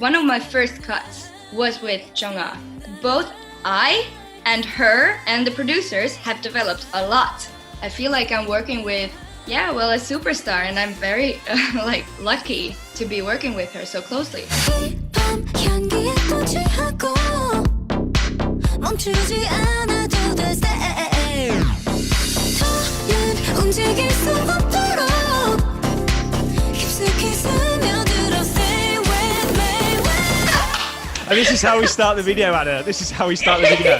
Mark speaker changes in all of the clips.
Speaker 1: One of my first cuts was with Chung Ha. Both I and her and the producers have developed a lot. I feel like I'm working with, a superstar, and I'm very lucky to be working with her so closely.
Speaker 2: And this is how we start the video, Anna. This is how we start the video.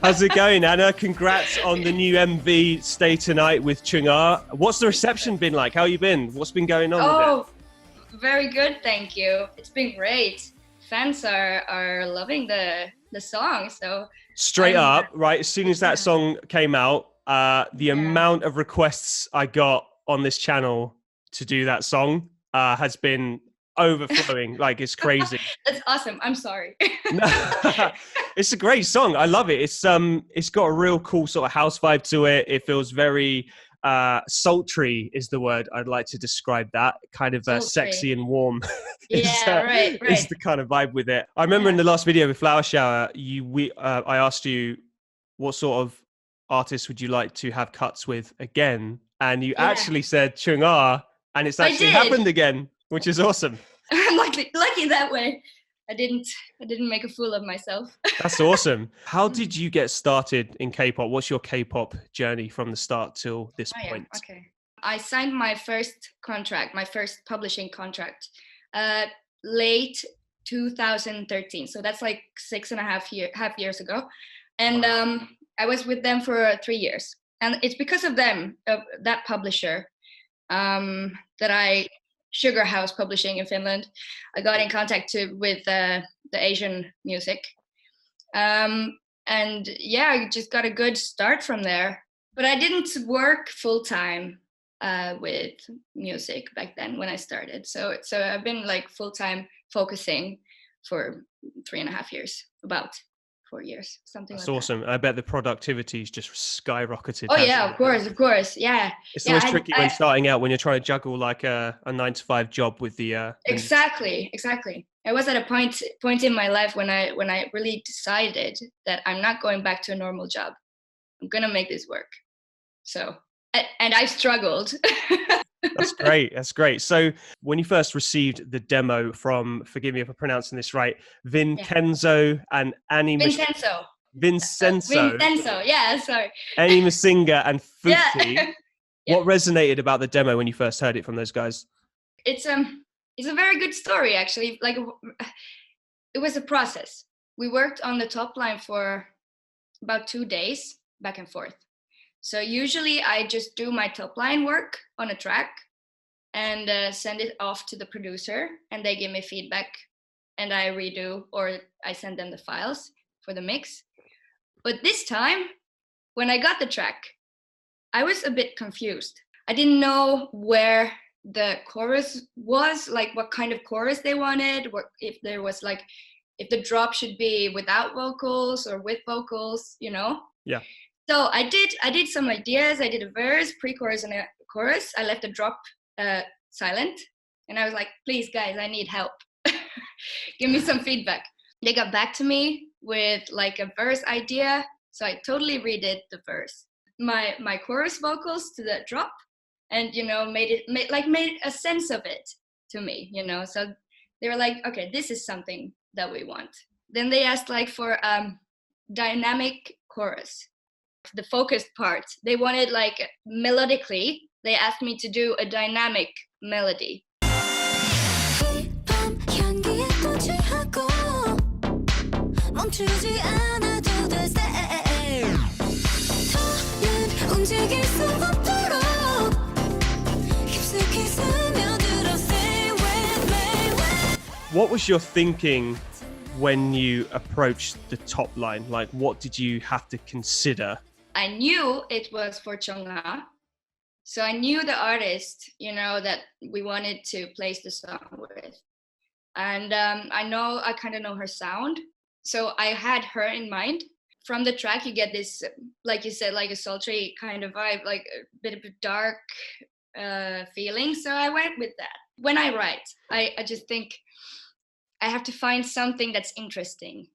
Speaker 2: How's it going, Anna? Congrats on the new MV, Stay Tonight with Chung Ha. What's the reception been like? How you been? What's been going on with it?
Speaker 1: Very good, thank you. It's been great. Fans are loving the song, so...
Speaker 2: Straight up, right, as soon as that song came out, the amount of requests I got on this channel to do that song has been overflowing. Like, it's crazy.
Speaker 1: That's awesome. I'm sorry.
Speaker 2: It's a great song. I love it. It's got a real cool sort of house vibe to it. It feels very sultry is the word I'd like to describe that. Kind of sexy and warm.
Speaker 1: Right.
Speaker 2: Is the kind of vibe with it. I remember in the last video with Flower Shower, I asked you what sort of artist would you like to have cuts with again, and you actually said Chung Ha, and it's actually happened again, which is awesome.
Speaker 1: I'm lucky that way. I didn't make a fool of myself.
Speaker 2: That's awesome. How did you get started in K-pop? What's your K-pop journey from the start till this point?
Speaker 1: Okay. I signed my first contract, my first publishing contract, late 2013. So that's like 6.5 years ago. And I was with them for 3 years. And it's because of them, of that publisher, that Sugar House Publishing in Finland, I got in contact with the Asian music. I just got a good start from there. But I didn't work full time with music back then when I started. So I've been like full time focusing for 3.5 years, about 4 years, something like that.
Speaker 2: That's awesome. I bet the productivity's just skyrocketed.
Speaker 1: Oh yeah, of course. Yeah.
Speaker 2: It's always tricky when starting out, when you're trying to juggle like a 9-to-5 job with the
Speaker 1: Exactly. I was at a point in my life when I really decided that I'm not going back to a normal job. I'm gonna make this work. So, and I've struggled.
Speaker 2: That's great. So when you first received the demo from, forgive me if I'm pronouncing this right, VINCENZO and VINCENZO.
Speaker 1: Yeah, sorry.
Speaker 2: Masingga and Fuxxy. What resonated about the demo when you first heard it from those guys?
Speaker 1: It's a very good story, actually. Like, it was a process. We worked on the top line for about 2 days, back and forth. So usually I just do my top line work on a track and send it off to the producer, and they give me feedback, and I redo, or I send them the files for the mix. But this time, when I got the track, I was a bit confused. I didn't know where the chorus was, like what kind of chorus they wanted, if the drop should be without vocals or with vocals,
Speaker 2: Yeah.
Speaker 1: So I did some ideas. I did a verse, pre-chorus, and a chorus. I left the drop silent, and I was like, please guys, I need help. Give me some feedback. They got back to me with like a verse idea, so I totally redid the verse, my chorus vocals to the drop, and made a sense of it to me, so they were like, okay, this is something that we want. Then they asked like for dynamic chorus, the focused part. They wanted like melodically, they asked me to do a dynamic melody.
Speaker 2: What was your thinking when you approached the top line? Like, what did you have to consider?
Speaker 1: I knew it was for Chung Ha. So I knew the artist, that we wanted to place the song with. And I kind of know her sound. So I had her in mind. From the track, you get this, like you said, like a sultry kind of vibe, like a bit of a dark feeling. So I went with that. when I write, I just think I have to find something that's interesting,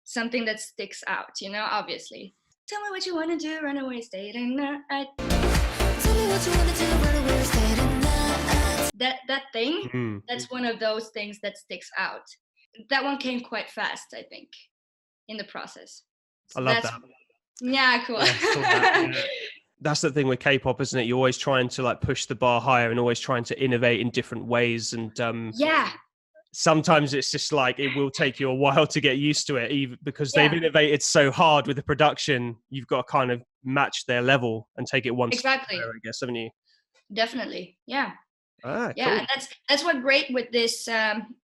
Speaker 1: something that sticks out, you know, obviously. Tell me what you want to do, run away, stay the night. Tell me what you want to do, run away, stay the night. That thing, that's one of those things that sticks out. That one came quite fast, I think, in the process. So
Speaker 2: I love that.
Speaker 1: Yeah, cool.
Speaker 2: Yeah. That's the thing with K-pop, isn't it? You're always trying to like push the bar higher and always trying to innovate in different ways. And
Speaker 1: yeah,
Speaker 2: sometimes it's just like it will take you a while to get used to it, even because they've innovated so hard with the production. You've got to kind of match their level and take it one step higher, I guess, haven't you?
Speaker 1: Definitely. Yeah.
Speaker 2: Ah,
Speaker 1: yeah,
Speaker 2: cool.
Speaker 1: And that's what great with this.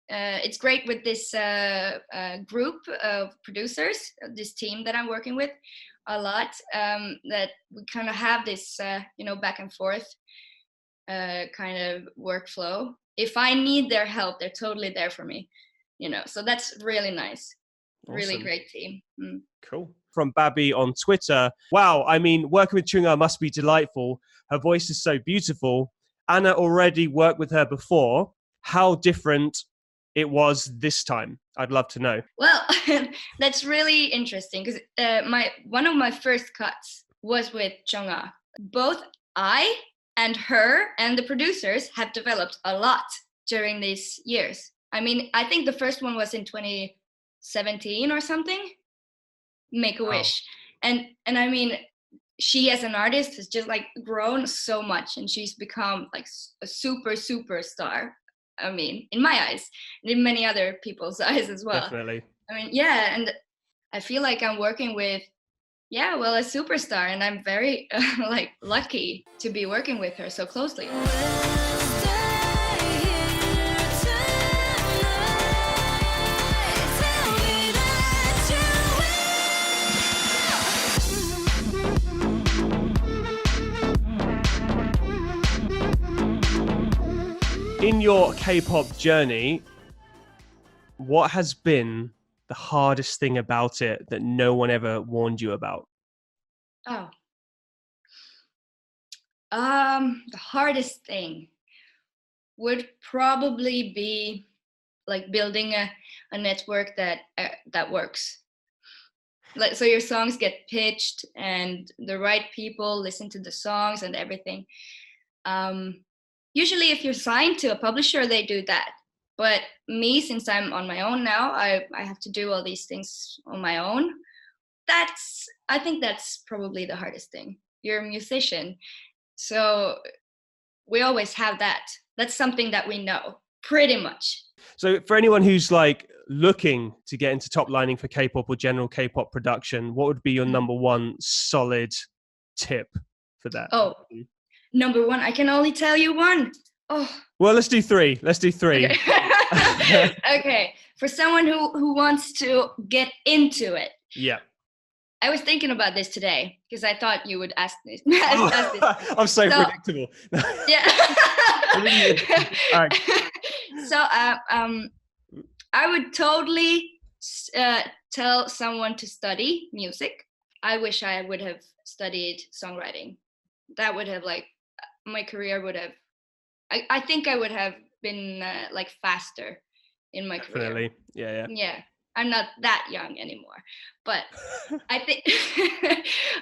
Speaker 1: It's great with this group of producers, this team that I'm working with a lot. That we kind of have this, back and forth kind of workflow. If I need their help, they're totally there for me. So that's really nice. Awesome. Really great team.
Speaker 2: Cool. From Babby on Twitter. Wow, I mean, working with Chung Ha must be delightful. Her voice is so beautiful. Anna already worked with her before. How different it was this time? I'd love to know.
Speaker 1: Well, that's really interesting because one of my first cuts was with Chung Ha. Both I and her and the producers have developed a lot during these years. I mean, I think the first one was in 2017 or something. Make a Wish. And I mean, she as an artist has just like grown so much, and she's become like a superstar. I mean, in my eyes, and in many other people's eyes as well.
Speaker 2: Definitely.
Speaker 1: I mean, yeah, and I feel like I'm working with, a superstar, and I'm very lucky to be working with her so closely.
Speaker 2: In your K-pop journey, what has been the hardest thing about it that no one ever warned you about?
Speaker 1: The hardest thing would probably be like building a network that works. Like, so your songs get pitched and the right people listen to the songs and everything. Usually if you're signed to a publisher, they do that. But me, since I'm on my own now, I have to do all these things on my own. I think that's probably the hardest thing. You're a musician, so we always have that. That's something that we know pretty much.
Speaker 2: So for anyone who's like looking to get into top lining for K-pop or general K-pop production, what would be your number one solid tip for that?
Speaker 1: Number one, I can only tell you one.
Speaker 2: Well, let's do three.
Speaker 1: Okay. For someone who wants to get into it.
Speaker 2: Yeah.
Speaker 1: I was thinking about this today because I thought you would ask this.
Speaker 2: I'm so predictable.
Speaker 1: Yeah.
Speaker 2: All right.
Speaker 1: So I would totally tell someone to study music. I wish I would have studied songwriting. That would have my career would have. I think I would have been faster in my career.
Speaker 2: Definitely. Yeah.
Speaker 1: Yeah. I'm not that young anymore, but I think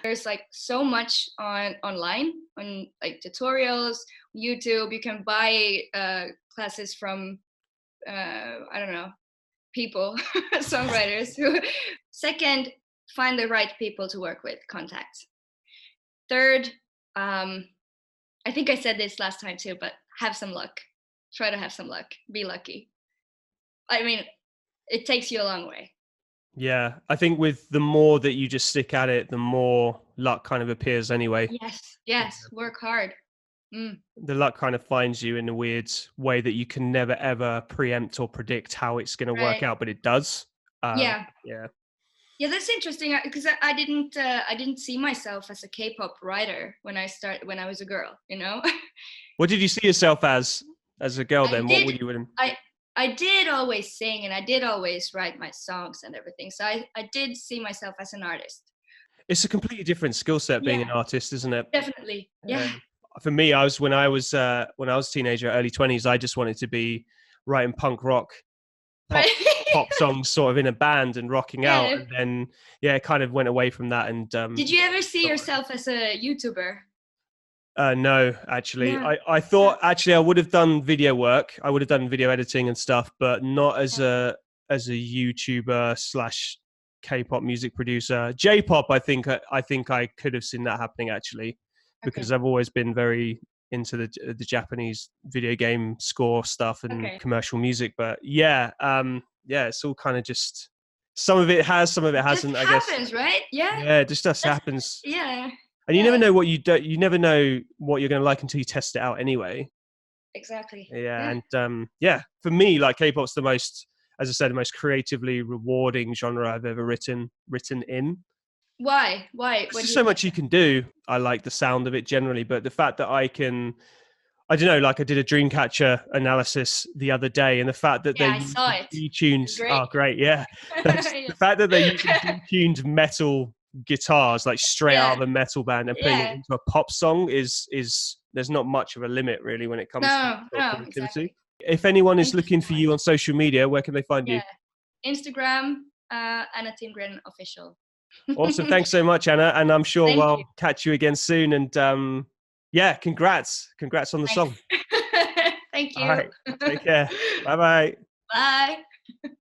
Speaker 1: there's so much online on tutorials, YouTube. You can buy classes from I don't know, people, songwriters. Second, find the right people to work with, contacts. Third, I think I said this last time too, but have some luck. Try to have some luck. Be lucky. I mean, it takes you a long way.
Speaker 2: Yeah, I think with the more that you just stick at it, the more luck kind of appears anyway.
Speaker 1: Yes, work hard.
Speaker 2: The luck kind of finds you in a weird way that you can never ever preempt or predict how it's going to work out, but it does.
Speaker 1: Yeah, that's interesting because I didn't see myself as a K-pop writer when I was a girl.
Speaker 2: What did you see yourself as a girl then? What were you in?
Speaker 1: I did always sing and I did always write my songs and everything. So I did see myself as an artist.
Speaker 2: It's a completely different skill set being an artist, isn't it?
Speaker 1: Definitely. Yeah.
Speaker 2: for me, when I was a teenager, early 20s, I just wanted to be writing punk rock, pop songs, sort of in a band and rocking out. And then, it kind of went away from that. And
Speaker 1: did you ever see yourself as a YouTuber?
Speaker 2: No, actually,
Speaker 1: No.
Speaker 2: I thought actually I would have done video work. I would have done video editing and stuff, but not as a YouTuber slash K-pop music producer. J-pop, I think I could have seen that happening actually, because I've always been very into the Japanese video game score stuff and commercial music. But it's all kind of just, some of it has, some of it hasn't.
Speaker 1: Just
Speaker 2: I guess
Speaker 1: happens, right? Yeah.
Speaker 2: Yeah, it just happens.
Speaker 1: Yeah.
Speaker 2: And you never know what you never know what you're going to like until you test it out anyway.
Speaker 1: Exactly.
Speaker 2: Yeah. And for me, like, K-pop's the most, as I said, the most creatively rewarding genre I've ever written in.
Speaker 1: Why?
Speaker 2: There's so much you can do. I like the sound of it generally, but the fact that I don't know, like I did a Dreamcatcher analysis the other day, and the fact that they detuned, great, yeah. The fact that they use detuned metal guitars, like straight out of a metal band, and putting it into a pop song is there's not much of a limit really when it comes to creativity. Exactly. If anyone is looking for you on social media, where can they find you?
Speaker 1: Instagram, Anna Timgren official.
Speaker 2: Awesome. Thanks so much, Anna. And I'm sure we'll catch you again soon. And congrats on the song.
Speaker 1: Thank you.
Speaker 2: All right. Take care. Bye-bye.
Speaker 1: Bye.